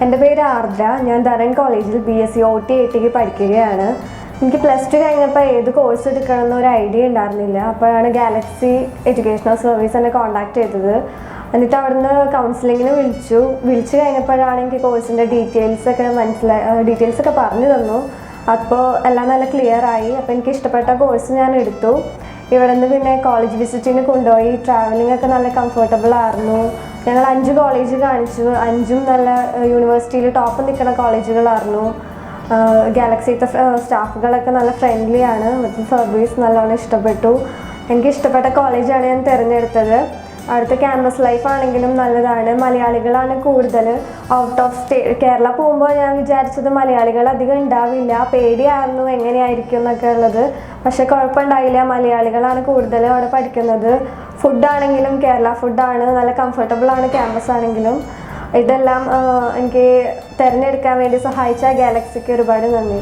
എൻ്റെ പേര് ആർദ്ര. ഞാൻ ധരൺ കോളേജിൽ BSc OT ATക്ക് പഠിക്കുകയാണ്. എനിക്ക് +2 കഴിഞ്ഞപ്പോൾ ഏത് കോഴ്സ് എടുക്കണമെന്ന് ഒരു ഐഡിയ ഉണ്ടായിരുന്നില്ല. അപ്പോഴാണ് ഗാലക്സി എഡ്യൂക്കേഷണൽ സർവീസ് എന്നെ കോൺടാക്ട് ചെയ്തത്. എന്നിട്ട് അവിടുന്ന് കൗൺസിലിങ്ങിന് വിളിച്ചു കഴിഞ്ഞപ്പോഴാണ് എനിക്ക് കോഴ്സിൻ്റെ ഡീറ്റെയിൽസൊക്കെ പറഞ്ഞു തന്നു. അപ്പോൾ എല്ലാം നല്ല ക്ലിയർ ആയി. അപ്പോൾ എനിക്ക് ഇഷ്ടപ്പെട്ട കോഴ്സ് ഞാൻ എടുത്തു. ഇവിടെ നിന്ന് പിന്നെ കോളേജ് വിസിറ്റിന് കൊണ്ടുപോയി. ട്രാവലിംഗ് ഒക്കെ നല്ല കംഫർട്ടബിൾ ആയിരുന്നു. ഞങ്ങൾ 5 കോളേജ് കാണിച്ചു. 5ഉം നല്ല യൂണിവേഴ്സിറ്റിയിൽ ടോപ്പ് നിൽക്കുന്ന കോളേജുകളായിരുന്നു. ഗാലക്സിത്തെ സ്റ്റാഫുകളൊക്കെ നല്ല ഫ്രണ്ട്ലി ആണ്. മറ്റു സർവീസ് നല്ലോണം ഇഷ്ടപ്പെട്ടു. എനിക്ക് ഇഷ്ടപ്പെട്ട കോളേജാണ് ഞാൻ തിരഞ്ഞെടുത്തത്. അവിടുത്തെ ക്യാമ്പസ് ലൈഫ് ആണെങ്കിലും നല്ലതാണ്. മലയാളികളാണ് കൂടുതൽ. ഔട്ട് ഓഫ് കേരള പോകുമ്പോൾ ഞാൻ വിചാരിച്ചത് മലയാളികൾ അധികം ഉണ്ടാവില്ല. പേടിയായിരുന്നു എങ്ങനെയായിരിക്കും എന്നൊക്കെ ഉള്ളത്. പക്ഷെ കുഴപ്പമുണ്ടായില്ല. മലയാളികളാണ് കൂടുതൽ അവിടെ പഠിക്കുന്നത്. ഫുഡാണെങ്കിലും കേരള ഫുഡാണ്. നല്ല കംഫർട്ടബിൾ ആണ് ക്യാമ്പസ് ആണെങ്കിലും. ഇതെല്ലാം എനിക്ക് തിരഞ്ഞെടുക്കാൻ വേണ്ടി സഹായിച്ച ഗാലക്സിക്ക് ഒരുപാട് നന്ദി.